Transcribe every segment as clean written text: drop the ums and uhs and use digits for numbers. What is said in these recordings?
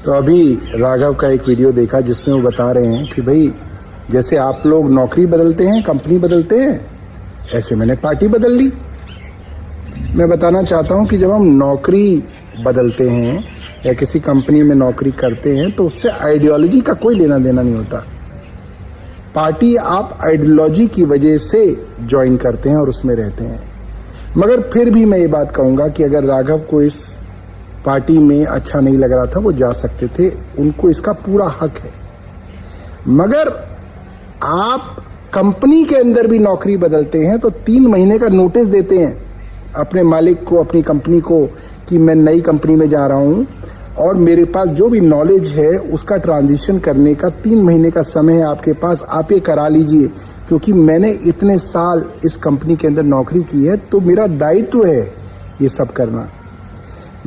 तो अभी राघव का एक वीडियो देखा जिसमें वो बता रहे हैं कि भाई जैसे आप लोग नौकरी बदलते हैं, कंपनी बदलते हैं, ऐसे मैंने पार्टी बदल ली। मैं बताना चाहता हूं कि जब हम नौकरी बदलते हैं या किसी कंपनी में नौकरी करते हैं तो उससे आइडियोलॉजी का कोई लेना देना नहीं होता। पार्टी आप आइडियोलॉजी की वजह से ज्वाइन करते हैं और उसमें रहते हैं। मगर फिर भी मैं ये बात कहूंगा कि अगर राघव को इस पार्टी में अच्छा नहीं लग रहा था, वो जा सकते थे, उनको इसका पूरा हक है। मगर आप कंपनी के अंदर भी नौकरी बदलते हैं तो 3 महीने का नोटिस देते हैं अपने मालिक को, अपनी कंपनी को, कि मैं नई कंपनी में जा रहा हूं और मेरे पास जो भी नॉलेज है उसका ट्रांजिशन करने का 3 महीने का समय है आपके पास, आप ये करा लीजिए, क्योंकि मैंने इतने साल इस कंपनी के अंदर नौकरी की है तो मेरा दायित्व है ये सब करना।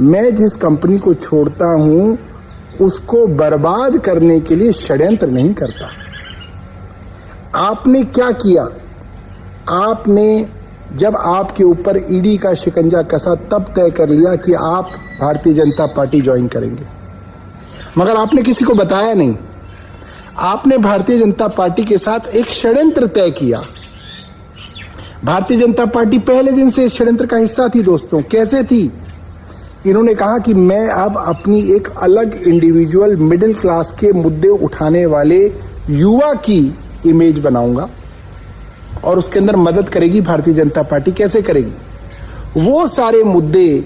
मैं जिस कंपनी को छोड़ता हूं उसको बर्बाद करने के लिए षड्यंत्र नहीं करता। आपने क्या किया? आपने जब आपके ऊपर ईडी का शिकंजा कसा तब तय कर लिया कि आप भारतीय जनता पार्टी ज्वाइन करेंगे, मगर आपने किसी को बताया नहीं। आपने भारतीय जनता पार्टी के साथ एक षड्यंत्र तय किया। भारतीय जनता पार्टी पहले दिन से इस षड्यंत्र का हिस्सा थी। दोस्तों, कैसे थी? इन्होंने कहा कि मैं अब अपनी एक अलग इंडिविजुअल मिडिल क्लास के मुद्दे उठाने वाले युवा की इमेज बनाऊंगा और उसके अंदर मदद करेगी भारतीय जनता पार्टी। कैसे करेगी? वो सारे मुद्दे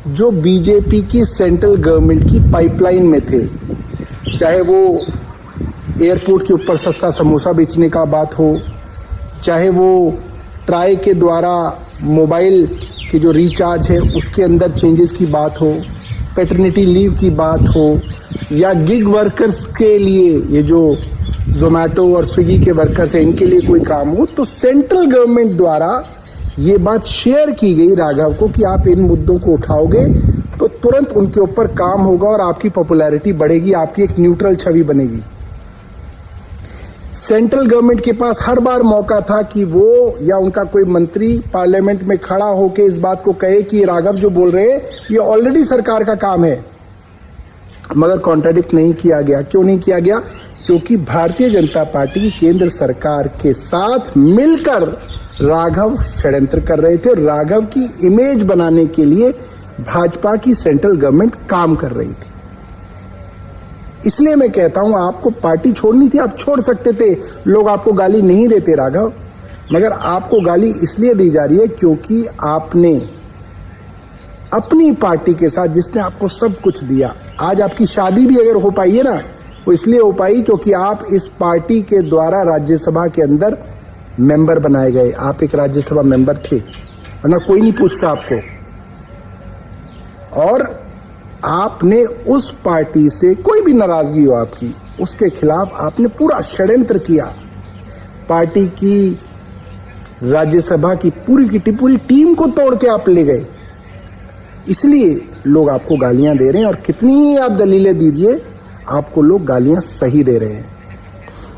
जो बीजेपी की सेंट्रल गवर्नमेंट की पाइपलाइन में थे, चाहे वो एयरपोर्ट के ऊपर सस्ता समोसा बेचने का बात हो, चाहे वो ट्राई के द्वारा मोबाइल कि जो रिचार्ज है उसके अंदर चेंजेस की बात हो, पैटर्निटी लीव की बात हो, या गिग वर्कर्स के लिए ये जो जोमेटो और स्विगी के वर्कर्स हैं इनके लिए कोई काम हो, तो सेंट्रल गवर्नमेंट द्वारा ये बात शेयर की गई राघव को कि आप इन मुद्दों को उठाओगे तो तुरंत उनके ऊपर काम होगा और आपकी पॉपुलैरिटी बढ़ेगी, आपकी एक न्यूट्रल छवि बनेगी। सेंट्रल गवर्नमेंट के पास हर बार मौका था कि वो या उनका कोई मंत्री पार्लियामेंट में खड़ा होकर इस बात को कहे कि राघव जो बोल रहे हैं ये ऑलरेडी सरकार का काम है, मगर कॉन्ट्राडिक्ट नहीं किया गया। क्यों नहीं किया गया? क्योंकि भारतीय जनता पार्टी की केंद्र सरकार के साथ मिलकर राघव षड्यंत्र कर रहे थे और राघव की इमेज बनाने के लिए भाजपा की सेंट्रल गवर्नमेंट काम कर रही थी। इसलिए मैं कहता हूं आपको पार्टी छोड़नी थी, आप छोड़ सकते थे। लोग आपको गाली नहीं देते राघव, मगर आपको गाली इसलिए दी जा रही है क्योंकि आपने अपनी पार्टी के साथ, जिसने आपको सब कुछ दिया, आज आपकी शादी भी अगर हो पाई है ना, वो इसलिए हो पाई क्योंकि आप इस पार्टी के द्वारा राज्यसभा के अंदर मेंबर बनाए गए। आप एक राज्यसभा मेंबर थे, वरना कोई नहीं पूछता आपको। और आपने उस पार्टी से कोई भी नाराजगी हो आपकी, उसके खिलाफ आपने पूरा षड्यंत्र किया। पार्टी की राज्यसभा की पूरी टीम को तोड़ के आप ले गए। इसलिए लोग आपको गालियां दे रहे हैं और कितनी ही आप दलीलें दीजिए, आपको लोग गालियां सही दे रहे हैं।